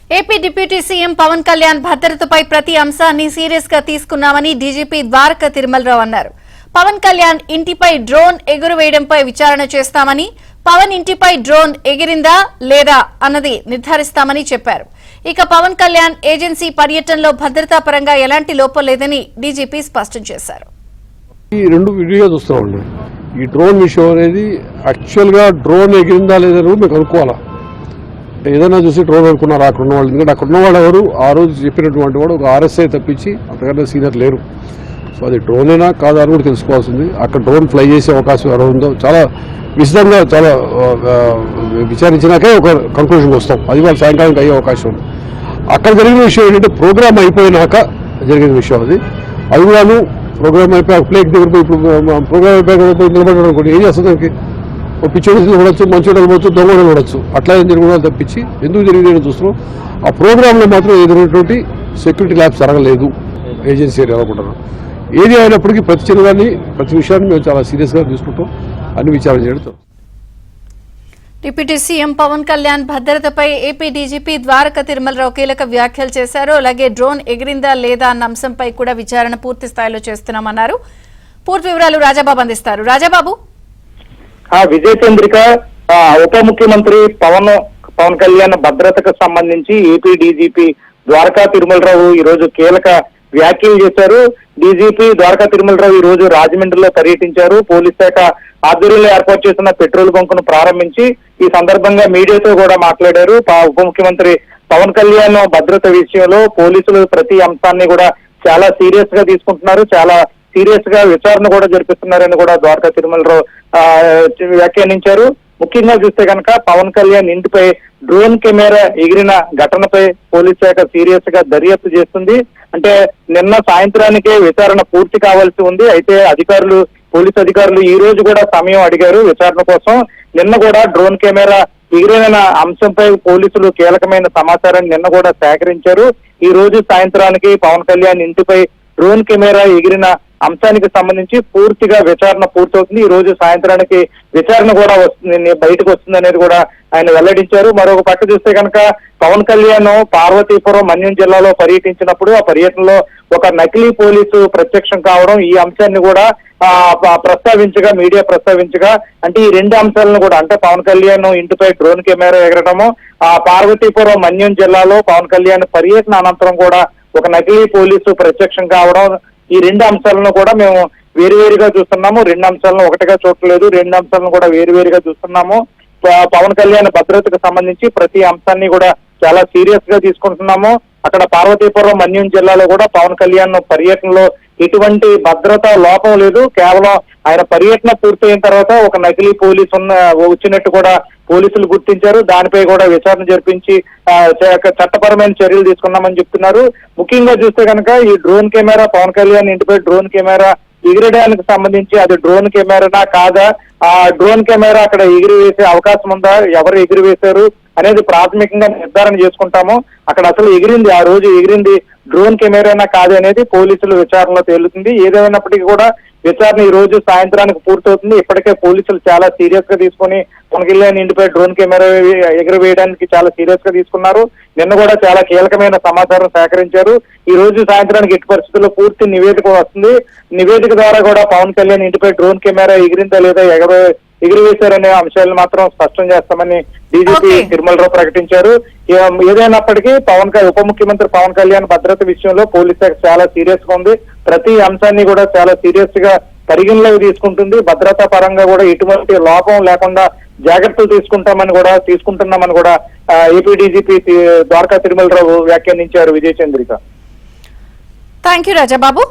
AP deputy CM Pawan Kalyan భద్రతపై ప్రతి అంశాన్ని సీరియస్ గా తీసుకున్నామని డీజీపీ ద్వారకా తిరుమలరావు అన్నారు. పవన్ కళ్యాణ్ ఇంటిపై డ్రోన్ ఎగురవేయడంపై విచారణ చేస్తామని, పవన్ ఇంటిపై డ్రోన్ ఎగిరిందా లేదా అన్నది నిర్ధారిస్తామని చెప్పారు. ఇక పవన్ కళ్యాణ్ ఏజెన్సీ పర్యటనలో భద్రతా పరంగా ఎలాంటి లోపం లేదని డీజీపీ స్పష్టం చేశారు. ఈ రెండు వీడియో చూస్తామండి. ఈ డ్రోన్ విషయం అనేది యాక్చువల్ గా డ్రోన్ ఎగిరిందా లేదా మేము కనుక్కోవాలా. ఏదైనా చూసి డ్రోన్ అనుకున్నారు అక్కడ ఉన్న వాళ్ళు. ఎందుకంటే అక్కడ ఉన్న వాళ్ళు ఎవరు ఆ రోజు చెప్పినటువంటి వాడు ఒక ఆర్ఎస్ఐ తప్పించి అంతకన్నా సీనియర్ లేరు. సో అది డ్రోన్ అయినా కాదా అని కూడా తెలుసుకోవాల్సింది. అక్కడ డ్రోన్ ఫ్లై చేసే అవకాశం ఎలా ఉందో చాలా విశదంగా చాలా విచారించినాకే ఒక కంక్లూషన్కి వస్తాం. అది వాళ్ళు సాయంకాలం అయ్యే అవకాశం ఉంది. అక్కడ జరిగిన విషయం ఏంటంటే ప్రోగ్రామ్ అయిపోయినాక జరిగిన విషయం అది. అది కూడాను ప్రోగ్రామ్ అయిపోయి ప్లేక్ దగ్గర పోయి ఇప్పుడు ప్రోగ్రామ్ అయిపోయి నిలబడ్డాడు అనుకోండి, ఏం చేస్తుంది దానికి? ఒక పిచ్చోడు చూడొచ్చు, మంచోడు చూడవచ్చు, దొంగ చూడొచ్చు. అట్లా ఏం జరగడం తప్పించి ఎందుకు జరిగిందని చూస్తున్నాం. ఆ ప్రోగ్రాంలో మాత్రం ఎదురైనటువంటి సెక్యూరిటీ ల్యాబ్స్ జరగలేదు ఏజెన్సీ ఏరియా అనుకుంటున్నాం. ఏది అయినప్పటికీ ప్రతి చిన్నదాన్ని ప్రతి విషయాన్ని మేము చాలా సీరియస్గా తీసుకుంటాం, అన్ని విచారణ చేయడం. డిప్యూటీ సీఎం పవన్ కళ్యాణ్ భద్రతపై ఏపీ డీజీపీ ద్వారకా తిరుమలరావు కీలక వ్యాఖ్యలు చేశారు. అలాగే డ్రోన్ ఎగిరిందా లేదా అన్న అంశంపై కూడా విచారణ పూర్తి స్థాయిలో చేస్తున్నామన్నారు. పూర్తి వివరాలు రాజాబాబు అందిస్తారు. రాజాబాబు. విజయ చంద్రిక, ఉప ముఖ్యమంత్రి పవన్ కళ్యాణ్ భద్రతకు సంబంధించి ఏపీ డీజీపీ ద్వారకా తిరుమలరావు ఈ రోజు కీలక వ్యాఖ్యలు చేశారు. డీజీపీ ద్వారకా తిరుమలరావు ఈ రోజు రాజమండ్రిలో పర్యటించారు. పోలీస్ శాఖ ఆధ్వర్యంలో ఏర్పాటు చేసిన పెట్రోల్ బంకును ప్రారంభించి ఈ సందర్భంగా మీడియాతో కూడా మాట్లాడారు. ఉప ముఖ్యమంత్రి పవన్ కళ్యాణ్ భద్రత విషయంలో పోలీసులు ప్రతి అంశాన్ని కూడా చాలా సీరియస్ గా తీసుకుంటున్నారు, చాలా సీరియస్ గా విచారణ కూడా జరిపిస్తున్నారని కూడా ద్వారకా తిరుమలరావు వ్యాఖ్యానించారు. ముఖ్యంగా చూస్తే కనుక పవన్ కళ్యాణ్ ఇంటిపై డ్రోన్ కెమెరా ఎగిరిన ఘటనపై పోలీస్ శాఖ సీరియస్ గా దర్యాప్తు చేస్తుంది. అంటే నిన్న సాయంత్రానికే విచారణ పూర్తి కావాల్సి ఉంది. అయితే పోలీసు అధికారులు ఈ రోజు కూడా సమయం అడిగారు విచారణ కోసం. నిన్న కూడా డ్రోన్ కెమెరా ఎగిరిన అంశంపై పోలీసులు కీలకమైన సమాచారాన్ని నిన్న కూడా సేకరించారు. ఈ రోజు సాయంత్రానికి పవన్ కళ్యాణ్ ఇంటిపై డ్రోన్ కెమెరా ఎగిరిన అంశానికి సంబంధించి పూర్తిగా విచారణ పూర్తవుతుంది. ఈ రోజు సాయంత్రానికి విచారణ కూడా బయటకు వస్తుంది అనేది కూడా ఆయన వెల్లడించారు. మరొక పక్క చూస్తే కనుక పవన్ కళ్యాణ్ పార్వతీపురం మన్యం జిల్లాలో పర్యటించినప్పుడు ఆ పర్యటనలో ఒక నకిలీ పోలీసు ప్రత్యక్షం కావడం, ఈ అంశాన్ని కూడా మీడియా ప్రస్తావించగా అంటే ఈ రెండు అంశాలను కూడా అంటే పవన్ కళ్యాణ్ ఇంటిపై డ్రోన్ కెమెరా ఎగరడము, ఆ పార్వతీపురం మన్యం జిల్లాలో పవన్ కళ్యాణ్ పర్యటన అనంతరం కూడా ఒక నకిలీ పోలీసు ప్రత్యక్షం కావడం, ఈ రెండు అంశాలను కూడా మేము వేరువేరుగా చూస్తున్నాము. రెండు అంశాలను ఒకటిగా చూడలేదు, రెండు అంశాలను కూడా వేరువేరుగా చూస్తున్నాము. పవన్ కళ్యాణ్ భద్రతకు సంబంధించి ప్రతి అంశాన్ని కూడా చాలా సీరియస్ గా తీసుకుంటున్నాము. అక్కడ పార్వతీపురం మన్యం జిల్లాలో కూడా పవన్ కళ్యాణ్ పర్యటనలో ఎటువంటి భద్రతా లోపం లేదు. కేవలం ఆయన పర్యటన పూర్తయిన తర్వాత ఒక నకిలీ పోలీసు వచ్చినట్టు కూడా పోలీసులు గుర్తించారు. దానిపై కూడా విచారణ జరిపించి చట్టపరమైన చర్యలు తీసుకున్నామని చెప్తున్నారు. ముఖ్యంగా చూస్తే కనుక ఈ డ్రోన్ కెమెరా పవన్ కళ్యాణ్ ఇంటిపై డ్రోన్ కెమెరా ఎగిరడానికి సంబంధించి అది డ్రోన్ కెమెరానా కాదా, ఆ డ్రోన్ కెమెరా అక్కడ ఎగిరివేసే అవకాశం ఉందా, ఎవరు ఎగిరివేశారు అనేది ప్రాథమికంగా నిర్ధారణ చేసుకుంటాము. అక్కడ అసలు ఆ రోజు ఎగిరింది డ్రోన్ కెమెరానా కాదు అనేది పోలీసులు విచారణలో తేలుతుంది. ఏదేమైనప్పటికీ కూడా విచారణ ఈ రోజు సాయంత్రానికి పూర్తవుతుంది. ఇప్పటికే పోలీసులు చాలా సీరియస్ గా తీసుకుని పవన్ కళ్యాణ్ ఇంటిపై డ్రోన్ కెమెరా ఎగురవేయడానికి చాలా సీరియస్ గా తీసుకున్నారు. నిన్న కూడా చాలా కీలకమైన సమాచారం సేకరించారు. ఈ రోజు సాయంత్రానికి ఎట్టి పరిస్థితుల్లో పూర్తి నివేదిక వస్తుంది. నివేదిక ద్వారా కూడా పవన్ కళ్యాణ్ ఇంటిపై డ్రోన్ కెమెరా ఎగిరిందా లేదా ఎగురవేశారనే అంశాలను మాత్రం స్పష్టం చేస్తామని డీజీపీ తిరుమలరావు ప్రకటించారు. ఏదైనప్పటికీ ఉప ముఖ్యమంత్రి పవన్ కళ్యాణ్ భద్రత విషయంలో పోలీస్ శాఖ చాలా సీరియస్ గా ఉంది. ప్రతి అంశాన్ని కూడా చాలా సీరియస్ గా పరిగణలోకి తీసుకుంటుంది. భద్రతా పరంగా కూడా ఎటువంటి లోపం లేకుండా జాగ్రత్తలు తీసుకుంటున్నామని కూడా ఏపీ డీజీపీ ద్వారకా తిరుమలరావు వ్యాఖ్యానించారు. విజయ చంద్రిక. Thank you Rajababu.